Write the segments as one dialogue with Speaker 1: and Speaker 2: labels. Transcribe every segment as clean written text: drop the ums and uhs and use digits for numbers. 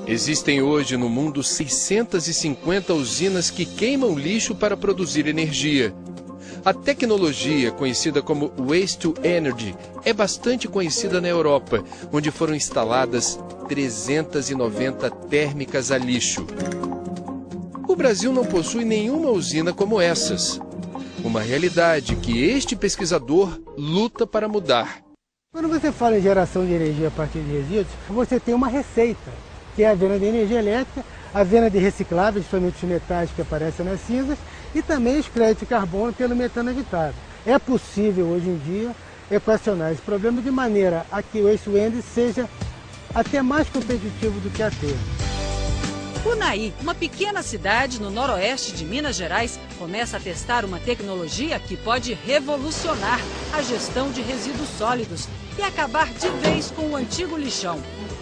Speaker 1: Existem hoje no mundo 650 usinas que queimam lixo para produzir energia. A tecnologia, conhecida como Waste to Energy, é bastante conhecida na Europa, onde foram instaladas 390 térmicas a lixo. O Brasil não possui nenhuma usina como essas. Uma realidade que este pesquisador luta para mudar.
Speaker 2: Quando você fala em geração de energia a partir de resíduos, você tem uma receita, que é a venda de energia elétrica, a venda de recicláveis, principalmente os metais que aparecem nas cinzas, e também os créditos de carbono pelo metano evitado. É possível, hoje em dia, equacionar esse problema de maneira a que o Waste to Energy seja até mais competitivo do que a terra.
Speaker 3: Unai, uma pequena cidade no noroeste de Minas Gerais, começa a testar uma tecnologia que pode revolucionar a gestão de resíduos sólidos e acabar de vez com o antigo lixão.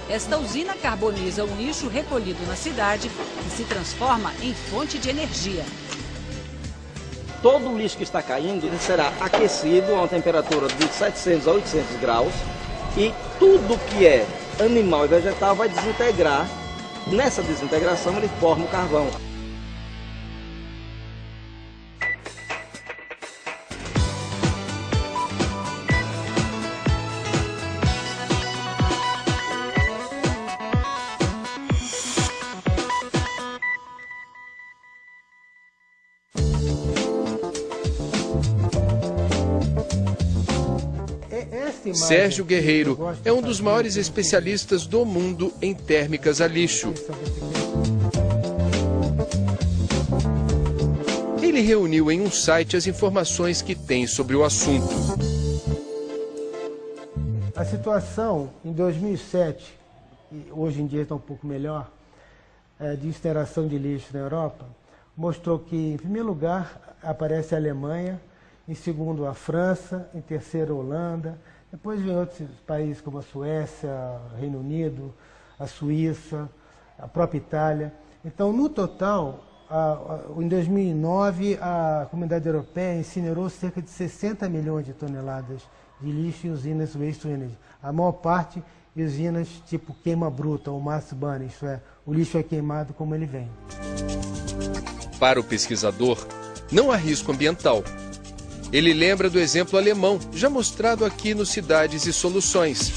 Speaker 3: Esta usina carboniza o lixo recolhido na cidade e se transforma em fonte de energia.
Speaker 4: Todo o lixo que está caindo ele será aquecido a uma temperatura de 700 a 800 graus e tudo que é animal e vegetal vai desintegrar. Nessa desintegração ele forma o carvão.
Speaker 1: Sérgio Guerreiro é um dos maiores especialistas do mundo em térmicas a lixo. Ele reuniu em um site as informações que tem sobre o assunto.
Speaker 2: A situação em 2007, e hoje em dia está um pouco melhor, de incineração de lixo na Europa, mostrou que, em primeiro lugar, aparece a Alemanha, em segundo a França, em terceiro a Holanda, depois vem outros países como a Suécia, o Reino Unido, a Suíça, a própria Itália. Então, no total, em 2009, a Comunidade Europeia incinerou cerca de 60 milhões de toneladas de lixo em usinas Waste to Energy. A maior parte em usinas tipo queima bruta ou mass burning, isto é, o lixo é queimado como ele vem.
Speaker 1: Para o pesquisador, não há risco ambiental. Ele lembra do exemplo alemão, já mostrado aqui no Cidades e Soluções.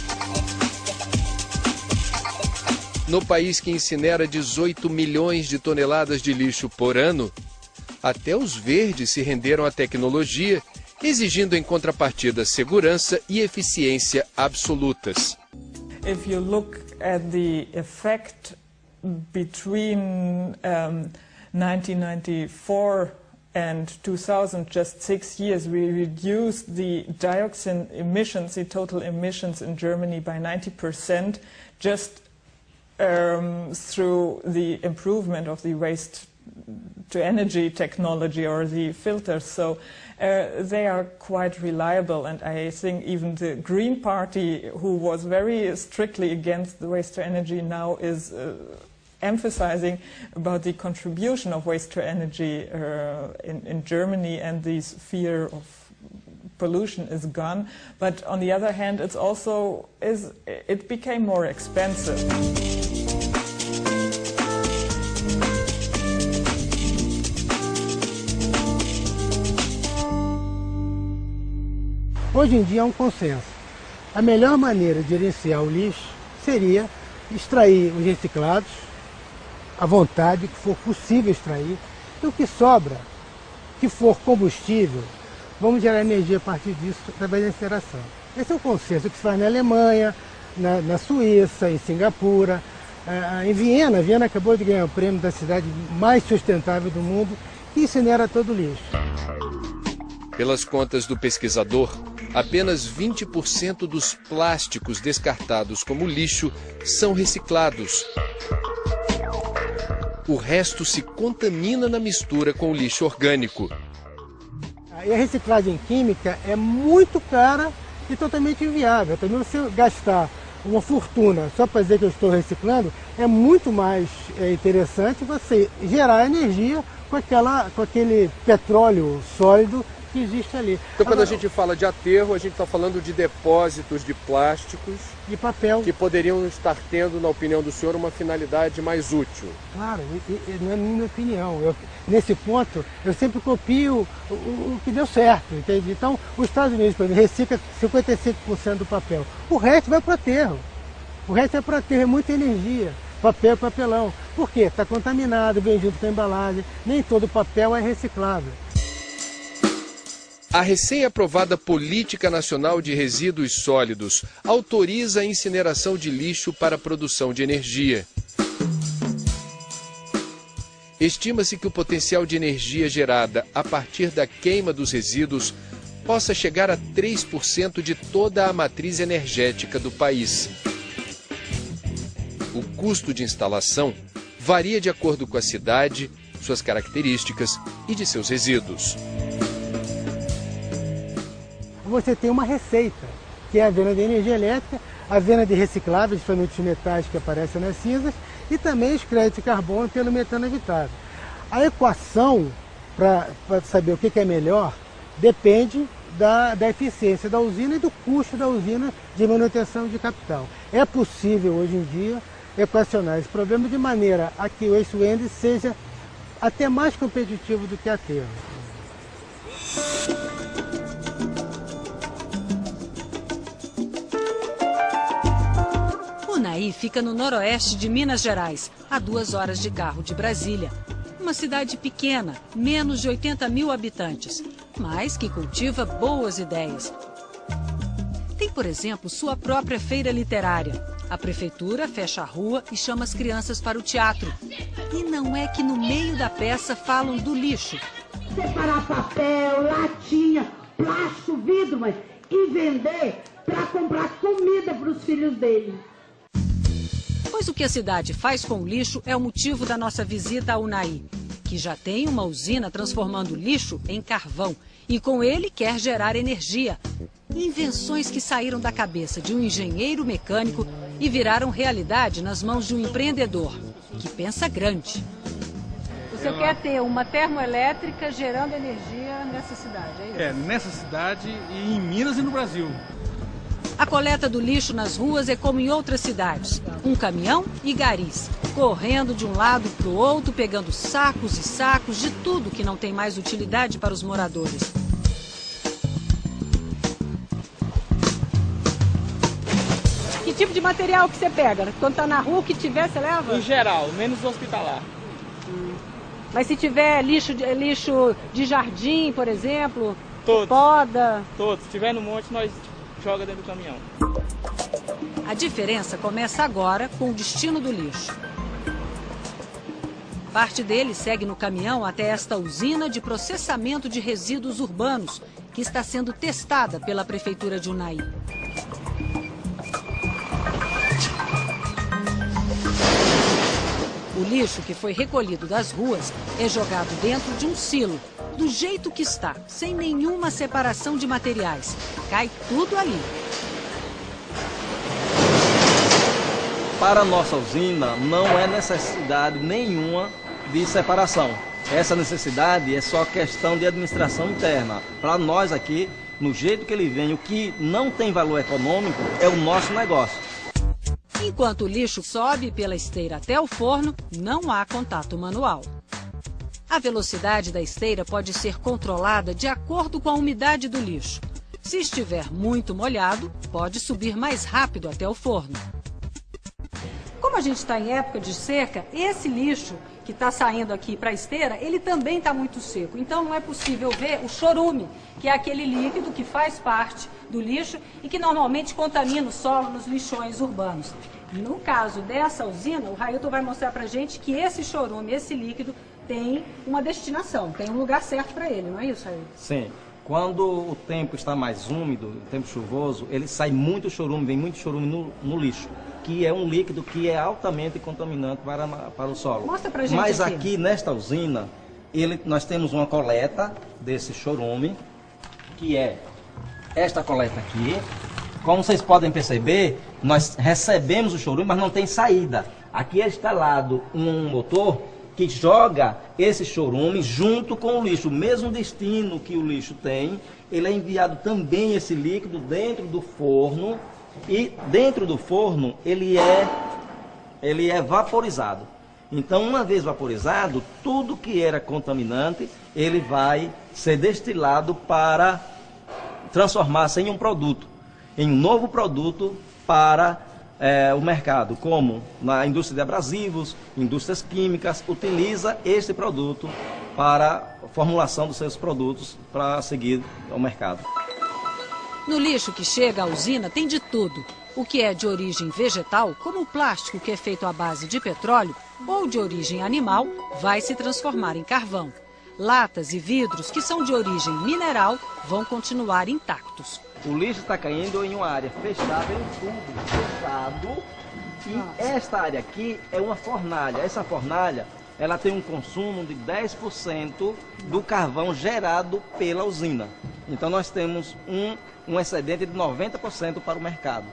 Speaker 1: No país que incinera 18 milhões de toneladas de lixo por ano, até os verdes se renderam à tecnologia, exigindo em contrapartida segurança e eficiência absolutas.
Speaker 5: If you look at the effect between 1994 and 2000, just 6 years, we reduced the dioxin emissions, the total emissions in Germany by 90%, just through the improvement of the waste to energy technology or the filters. So they are quite reliable, and I think even the Green Party, who was very strictly against the waste to energy, now is emphasizing about the contribution of waste to energy in Germany, and this fear of pollution is gone. But on the other hand, it's also it became more expensive.
Speaker 2: Hoje em dia há um consenso. A melhor maneira de gerenciar o lixo seria extrair os reciclados à vontade, que for possível extrair, e o que sobra, que for combustível, vamos gerar energia a partir disso através da incineração. Esse é o consenso que se faz na Alemanha, na Suíça, em Singapura, em Viena. Viena acabou de ganhar o prêmio da cidade mais sustentável do mundo, que incinera todo o lixo.
Speaker 1: Pelas contas do pesquisador, apenas 20% dos plásticos descartados como lixo são reciclados. O resto se contamina na mistura com o lixo orgânico.
Speaker 2: E a reciclagem química é muito cara e totalmente inviável. Também você gastar uma fortuna só para dizer que eu estou reciclando, é muito mais interessante você gerar energia com aquele petróleo sólido que existe ali.
Speaker 1: Então, quando a gente fala de aterro, a gente está falando de depósitos de plásticos,
Speaker 2: de papel,
Speaker 1: que poderiam estar tendo, na opinião do senhor, uma finalidade mais útil.
Speaker 2: Claro, não é minha opinião. Nesse ponto, eu sempre copio o que deu certo, entende? Então, os Estados Unidos, por exemplo, recicla 55% do papel. O resto vai para o aterro. O resto é para o aterro, é muita energia. Papel, papelão. Por quê? Está contaminado, vem junto com a embalagem. Nem todo papel é reciclável.
Speaker 1: A recém-aprovada Política Nacional de Resíduos Sólidos autoriza a incineração de lixo para a produção de energia. Estima-se que o potencial de energia gerada a partir da queima dos resíduos possa chegar a 3% de toda a matriz energética do país. O custo de instalação varia de acordo com a cidade, suas características e de seus resíduos.
Speaker 2: Você tem uma receita, que é a venda de energia elétrica, a venda de recicláveis, principalmente os metais que aparecem nas cinzas, e também os créditos de carbono pelo metano evitável. A equação, para saber o que é melhor, depende da eficiência da usina e do custo da usina de manutenção de capital. É possível, hoje em dia, equacionar esse problema de maneira a que o waste to energy seja até mais competitivo do que aterro.
Speaker 3: Unaí fica no noroeste de Minas Gerais, a 2 horas de carro de Brasília. Uma cidade pequena, menos de 80 mil habitantes, mas que cultiva boas ideias. Tem, por exemplo, sua própria feira literária. A prefeitura fecha a rua e chama as crianças para o teatro. E não é que no meio da peça falam do lixo.
Speaker 6: Separar papel, latinha, plástico, vidro, mas e vender para comprar comida para os filhos dele.
Speaker 3: Pois o que a cidade faz com o lixo é o motivo da nossa visita a Unaí, que já tem uma usina transformando lixo em carvão e com ele quer gerar energia. Invenções que saíram da cabeça de um engenheiro mecânico e viraram realidade nas mãos de um empreendedor, que pensa grande. Você quer ter uma termoelétrica gerando energia nessa cidade, é isso?
Speaker 7: É, nessa cidade e em Minas e no Brasil.
Speaker 3: A coleta do lixo nas ruas é como em outras cidades. Um caminhão e garis, correndo de um lado para o outro, pegando sacos e sacos de tudo que não tem mais utilidade para os moradores. Que tipo de material que você pega? Quando está na rua, o que tiver, você leva?
Speaker 8: Em geral, menos hospitalar.
Speaker 3: Mas se tiver lixo de jardim, por exemplo,
Speaker 8: Todos.
Speaker 3: Poda...
Speaker 8: Todos. Se tiver no monte, nós joga dentro do caminhão.
Speaker 3: A diferença começa agora com o destino do lixo. Parte dele segue no caminhão até esta usina de processamento de resíduos urbanos, que está sendo testada pela Prefeitura de Unaí. O lixo que foi recolhido das ruas é jogado dentro de um silo, do jeito que está, sem nenhuma separação de materiais. Cai tudo ali.
Speaker 4: Para a nossa usina, não é necessidade nenhuma de separação. Essa necessidade é só questão de administração interna. Para nós aqui, no jeito que ele vem, o que não tem valor econômico é o nosso negócio.
Speaker 3: Enquanto o lixo sobe pela esteira até o forno, não há contato manual. A velocidade da esteira pode ser controlada de acordo com a umidade do lixo. Se estiver muito molhado, pode subir mais rápido até o forno. Como a gente está em época de seca, esse lixo que está saindo aqui para a esteira, ele também está muito seco. Então não é possível ver o chorume, que é aquele líquido que faz parte do lixo e que normalmente contamina o solo nos lixões urbanos. No caso dessa usina, o Railton vai mostrar para a gente que esse chorume, esse líquido, tem uma destinação, tem um lugar certo para ele, não é isso, Railton?
Speaker 4: Sim. Quando o tempo está mais úmido, o tempo chuvoso, ele sai muito chorume, vem muito chorume no lixo, que é um líquido que é altamente contaminante para o solo.
Speaker 3: Mostra pra gente.
Speaker 4: Mas aqui nesta usina, nós temos uma coleta desse chorume, que é esta coleta aqui. Como vocês podem perceber, nós recebemos o chorume, mas não tem saída. Aqui é instalado um motor que joga esse chorume junto com o lixo. O mesmo destino que o lixo tem, ele é enviado também esse líquido dentro do forno, e dentro do forno ele é vaporizado. Então, uma vez vaporizado, tudo que era contaminante, ele vai ser destilado para transformar-se em um produto, em um novo produto para o mercado, como na indústria de abrasivos, indústrias químicas, utiliza este produto para a formulação dos seus produtos para seguir ao mercado.
Speaker 3: No lixo que chega à usina tem de tudo. O que é de origem vegetal, como o plástico que é feito à base de petróleo, ou de origem animal, vai se transformar em carvão. Latas e vidros que são de origem mineral vão continuar intactos.
Speaker 4: O lixo está caindo em uma área fechada, em um tubo fechado. E esta área aqui é uma fornalha. Essa fornalha, ela tem um consumo de 10% do carvão gerado pela usina. Então nós temos um excedente de 90% para o mercado.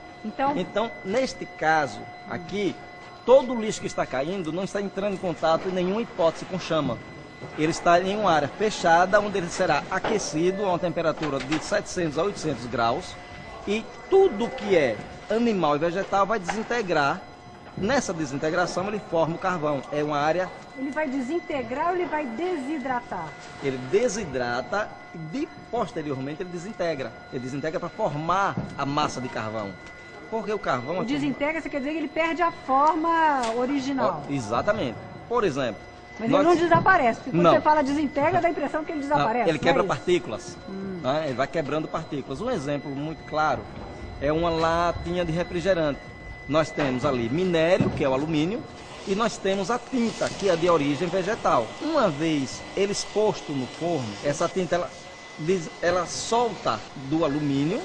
Speaker 4: Então, neste caso aqui, todo o lixo que está caindo não está entrando em contato em nenhuma hipótese com chama. Ele está em uma área fechada, onde ele será aquecido a uma temperatura de 700 a 800 graus. E tudo que é animal e vegetal vai desintegrar. Nessa desintegração ele forma o carvão. É uma área...
Speaker 9: Ele vai desintegrar ou ele vai desidratar?
Speaker 4: Ele desidrata e posteriormente ele desintegra. Ele desintegra para formar a massa de carvão. Porque o carvão...
Speaker 9: O desintegra, você quer dizer que ele perde a forma original?
Speaker 4: Exatamente. Por exemplo...
Speaker 9: Mas ele não desaparece. Porque quando você fala desintegra, dá a impressão que ele desaparece.
Speaker 4: Não, ele quebra partículas. Né? Ele vai quebrando partículas. Um exemplo muito claro é uma latinha de refrigerante. Nós temos ali minério, que é o alumínio, e nós temos a tinta, que é de origem vegetal. Uma vez ele exposto no forno, essa tinta ela solta do alumínio,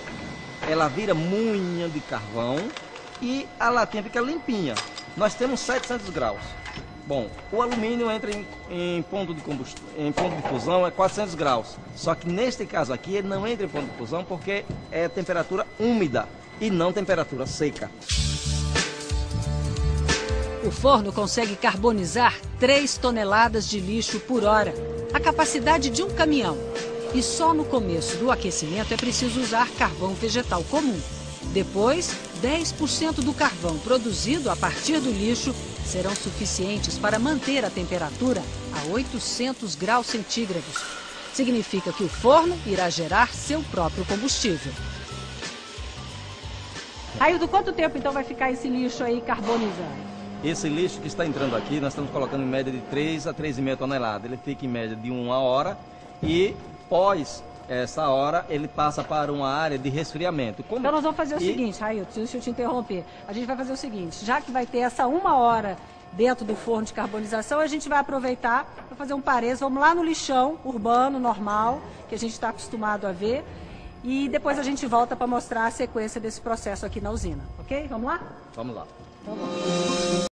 Speaker 4: ela vira moinha de carvão e a latinha fica limpinha. Nós temos 700 graus. Bom, o alumínio entra em ponto de combustão, em ponto de fusão é 400 graus. Só que neste caso aqui ele não entra em ponto de fusão porque é temperatura úmida e não temperatura seca.
Speaker 3: O forno consegue carbonizar 3 toneladas de lixo por hora, a capacidade de um caminhão. E só no começo do aquecimento é preciso usar carvão vegetal comum. Depois, 10% do carvão produzido a partir do lixo serão suficientes para manter a temperatura a 800 graus centígrados. Significa que o forno irá gerar seu próprio combustível.
Speaker 9: Ailton, quanto tempo então vai ficar esse lixo aí carbonizando?
Speaker 4: Esse lixo que está entrando aqui, nós estamos colocando em média de 3 a 3,5 toneladas. Ele fica em média de 1 hora e após essa hora ele passa para uma área de resfriamento.
Speaker 9: Então nós vamos fazer o seguinte, Ailton, deixa eu te interromper. A gente vai fazer o seguinte, já que vai ter essa 1 hora dentro do forno de carbonização, a gente vai aproveitar para fazer um parês. Vamos lá no lixão urbano, normal, que a gente está acostumado a ver. E depois a gente volta para mostrar a sequência desse processo aqui na usina, ok? Vamos lá?
Speaker 4: Vamos lá.
Speaker 9: Então, vamos.